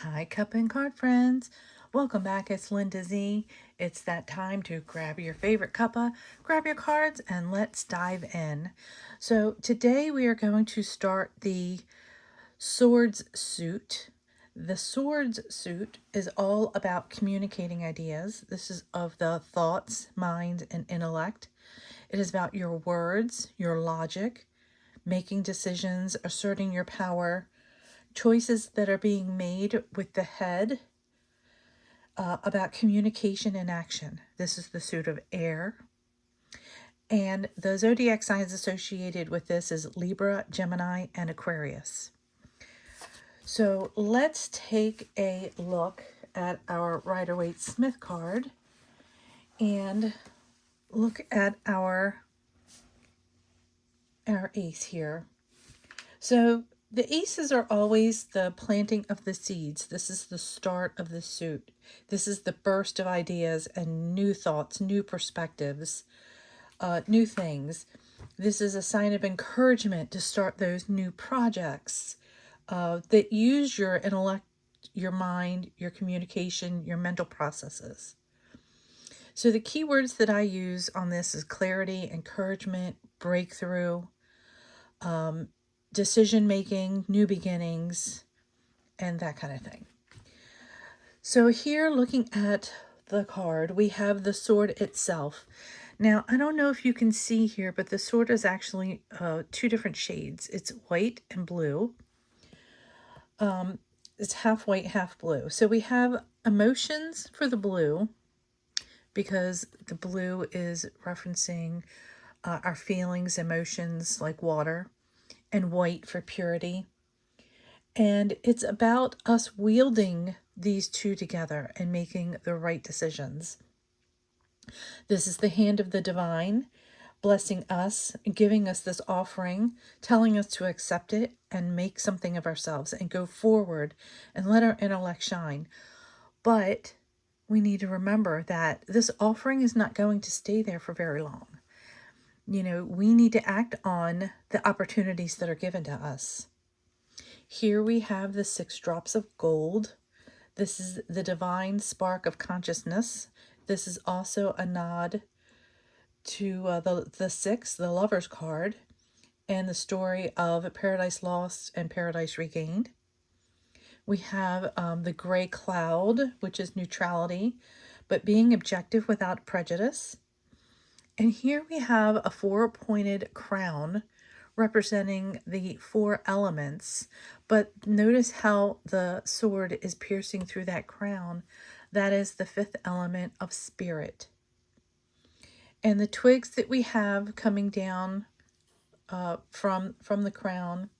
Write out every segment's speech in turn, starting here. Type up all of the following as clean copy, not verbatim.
Hi, Cup and Card friends. Welcome back. It's Linda Z. It's that time to grab your favorite cuppa, grab your cards, and let's dive in. So, today we are going to start the Swords suit. The Swords suit is all about communicating ideas. This is of the thoughts, mind, and intellect. It is about your words, your logic, making decisions, asserting your power, choices that are being made with the head, about communication and action. This is the suit of air. And the zodiac signs associated with this is Libra, Gemini, and Aquarius. So let's take a look at our Rider-Waite-Smith card and look at our ace here. So the aces are always the planting of the seeds. This is the start of the suit. This is the burst of ideas and new thoughts, new perspectives, new things. This is a sign of encouragement to start those new projects that use your intellect, your mind, your communication, your mental processes. So the key words that I use on this is clarity, encouragement, breakthrough, decision making, new beginnings, and that kind of thing. So here, looking at the card, we have the sword itself. Now, I don't know if you can see here, but the sword is actually two different shades. It's white and blue. It's half white, half blue. So we have emotions for the blue, because the blue is referencing our feelings, emotions like water, and white for purity. And it's about us wielding these two together and making the right decisions. This is the hand of the divine, blessing us, giving us this offering, telling us to accept it and make something of ourselves and go forward and let our intellect shine. But we need to remember that this offering is not going to stay there for very long. We need to act on the opportunities that are given to us. Here we have the 6 drops of gold. This is the divine spark of consciousness. This is also a nod to the 6, the Lover's card, and the story of Paradise Lost and Paradise Regained. We have the gray cloud, which is neutrality, but being objective without prejudice. And here we have a 4-pointed crown representing the 4 elements. But notice how the sword is piercing through that crown. That is the 5th element of spirit. And the twigs that we have coming down from the crown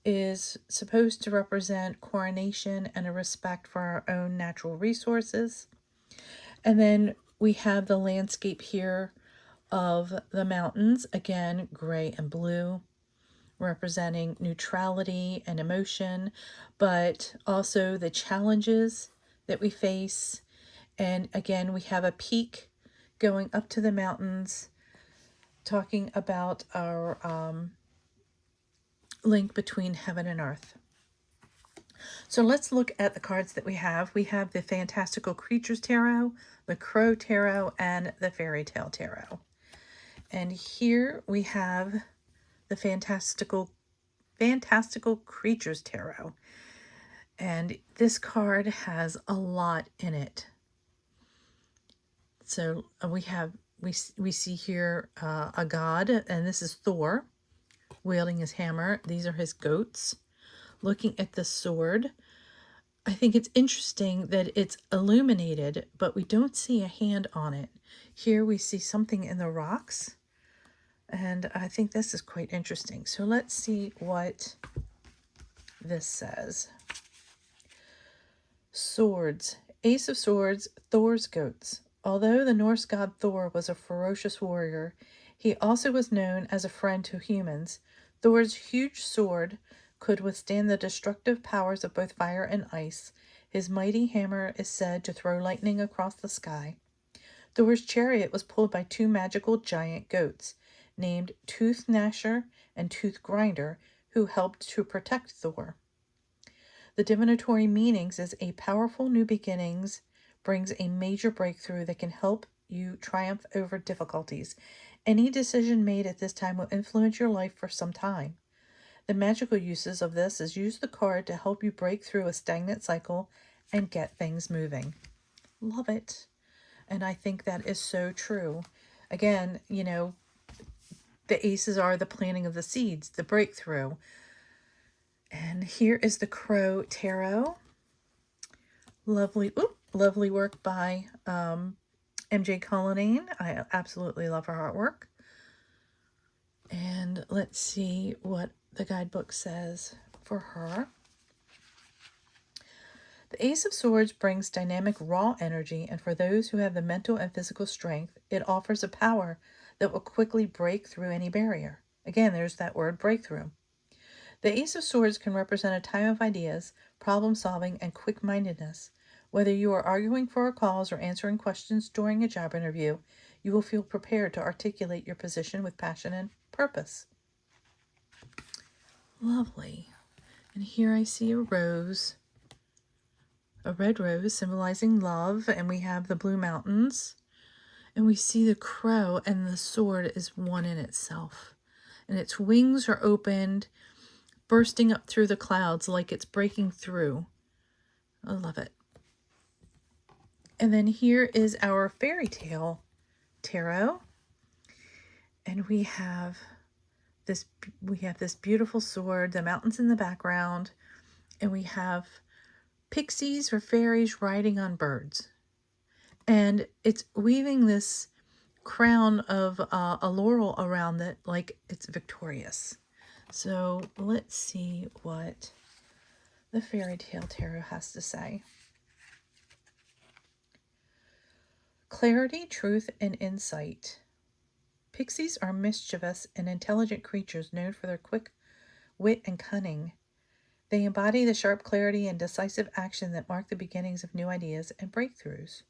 is supposed to represent coronation and a respect for our own natural resources. And then we have the landscape here of the mountains, again, gray and blue, representing neutrality and emotion, but also the challenges that we face. And again, we have a peak going up to the mountains, talking about our link between heaven and earth. So let's look at the cards that we have. We have the Fantastical Creatures Tarot, the Crow Tarot, and the Fairytale Tarot. And here we have the Fantastical Creatures Tarot. And this card has a lot in it. So we see here a god, and this is Thor wielding his hammer. These are his goats. Looking at the sword, I think it's interesting that it's illuminated, but we don't see a hand on it. Here we see something in the rocks, and I think this is quite interesting. So let's see what this says. Swords. Ace of Swords, Thor's goats. Although the Norse god Thor was a ferocious warrior, he also was known as a friend to humans. Thor's huge sword could withstand the destructive powers of both fire and ice. His mighty hammer is said to throw lightning across the sky. Thor's chariot was pulled by 2 magical giant goats, named Tooth Gnasher and Tooth Grinder, who helped to protect Thor. The divinatory meanings is a powerful new beginnings brings a major breakthrough that can help you triumph over difficulties. Any decision made at this time will influence your life for some time. The magical uses of this is use the card to help you break through a stagnant cycle and get things moving. Love it. And I think that is so true. Again, the aces are the planting of the seeds, the breakthrough. And here is the Crow Tarot. Lovely work by MJ Cullinane. I absolutely love her artwork. And let's see what the guidebook says for her. The Ace of Swords brings dynamic, raw energy, and for those who have the mental and physical strength, it offers a power that will quickly break through any barrier. Again, there's that word, breakthrough. The Ace of Swords can represent a time of ideas, problem solving, and quick-mindedness. Whether you are arguing for a cause or answering questions during a job interview, you will feel prepared to articulate your position with passion and purpose. Lovely. And here I see a rose, a red rose symbolizing love, and we have the blue mountains, and we see the crow, and the sword is one in itself, and its wings are opened, bursting up through the clouds like it's breaking through. I love it. And then here is our fairy tale tarot, and we have this beautiful sword, the mountains in the background, and we have pixies or fairies riding on birds, and it's weaving this crown of a laurel around it like it's victorious. So let's see what the fairy tale tarot has to say. Clarity, truth, and insight. Pixies are mischievous and intelligent creatures known for their quick wit and cunning. They embody the sharp clarity and decisive action that mark the beginnings of new ideas and breakthroughs.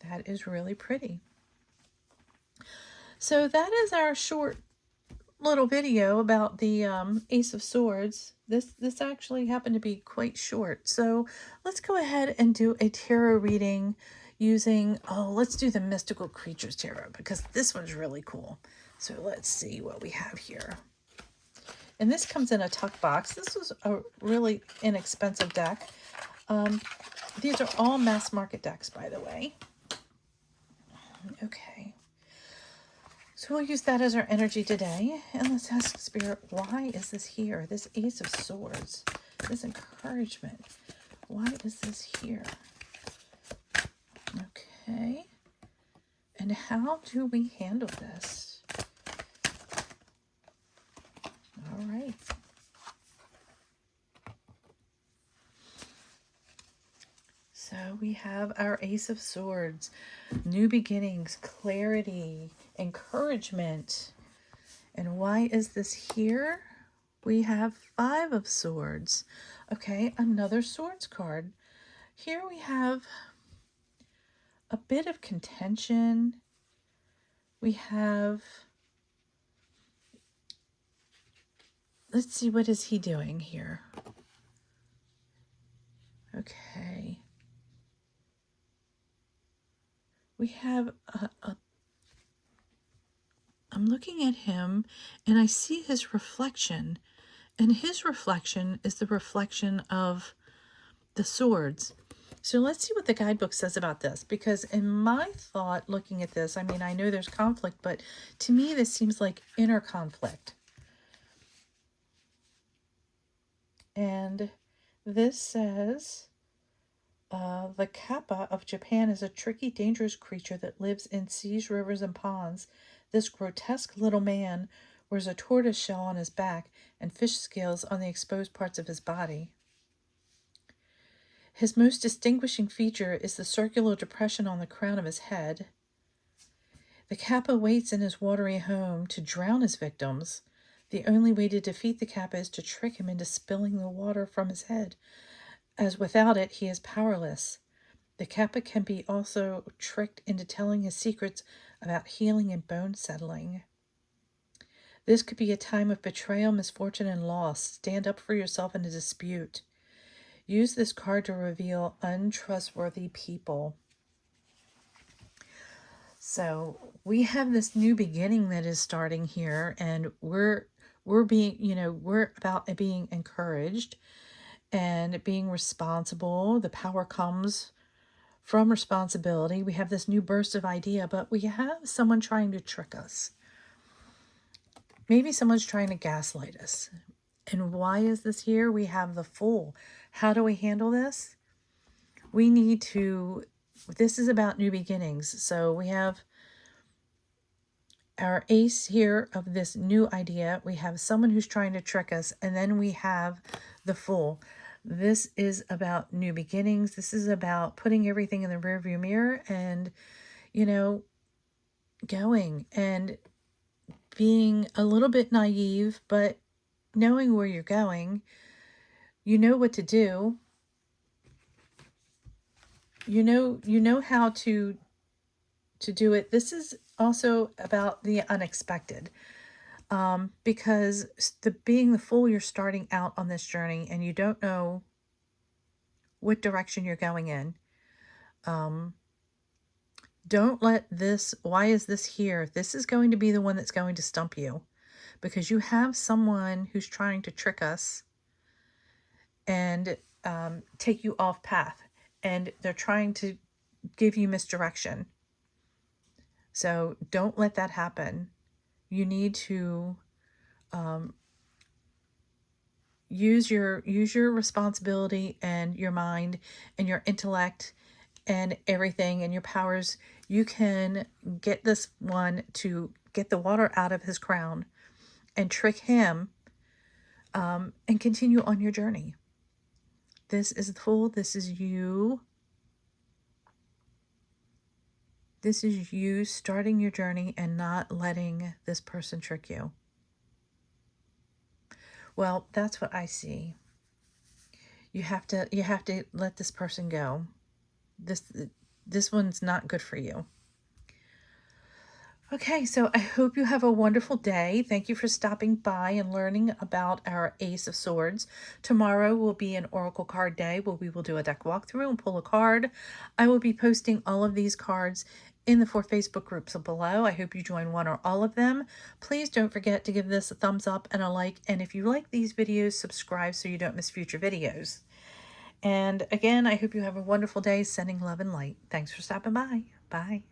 That is really pretty. So that is our short little video about the Ace of Swords. This actually happened to be quite short. So let's go ahead and do a tarot reading using, let's do the Mystical Creatures Tarot because this one's really cool. So let's see what we have here. And this comes in a tuck box. This was a really inexpensive deck. These are all mass market decks, by the way. Okay. So we'll use that as our energy today. And let's ask Spirit, why is this here? This Ace of Swords, this encouragement. Why is this here? Okay. And how do we handle this? All right. So we have our Ace of Swords, new beginnings, clarity, encouragement. And why is this here? We have Five of Swords. Okay, another swords card. Here we have a bit of contention. We have, let's see, what is he doing here? Okay. We have I'm looking at him and I see his reflection, and his reflection is the reflection of the swords. So let's see what the guidebook says about this, because in my thought looking at this, I mean, I know there's conflict, but to me this seems like inner conflict. And this says, the Cuppa of Japan is a tricky, dangerous creature that lives in seas, rivers, and ponds. This grotesque little man wears a tortoise shell on his back and fish scales on the exposed parts of his body. His most distinguishing feature is the circular depression on the crown of his head. The Cuppa waits in his watery home to drown his victims. The only way to defeat the Cuppa is to trick him into spilling the water from his head, as without it he is powerless. The Cuppa can be also tricked into telling his secrets about healing and bone settling. This could be a time of betrayal, misfortune, and loss. Stand up for yourself in a dispute. Use this card to reveal untrustworthy people. So we have this new beginning that is starting here, and we're being, we're about being encouraged and being responsible. The power comes from responsibility. We have this new burst of idea, but we have someone trying to trick us. Maybe someone's trying to gaslight us. And why is this here? We have the Fool. How do we handle this? We need to, this is about new beginnings. So we have our ace here of this new idea. We have someone who's trying to trick us. And then we have the Fool. This is about new beginnings. This is about putting everything in the rearview mirror and, going and being a little bit naive, but knowing where you're going. You know what to do. You know how to do it. This is also about the unexpected. Because being the Fool, you're starting out on this journey and you don't know what direction you're going in. Don't let this, why is this here? This is going to be the one that's going to stump you, because you have someone who's trying to trick us and take you off path, and they're trying to give you misdirection. So don't let that happen. You need to use your responsibility and your mind and your intellect and everything and your powers. You can get this one to get the water out of his crown and trick him, and continue on your journey. This is the Fool. This is you. This is you starting your journey and not letting this person trick you. Well, that's what I see. You have to let this person go. This one's not good for you. Okay, so I hope you have a wonderful day. Thank you for stopping by and learning about our Ace of Swords. Tomorrow will be an Oracle card day where we will do a deck walkthrough and pull a card. I will be posting all of these cards in the 4 Facebook groups below. I hope you join one or all of them. Please don't forget to give this a thumbs up and a like. And if you like these videos, subscribe so you don't miss future videos. And again, I hope you have a wonderful day. Sending love and light. Thanks for stopping by. Bye.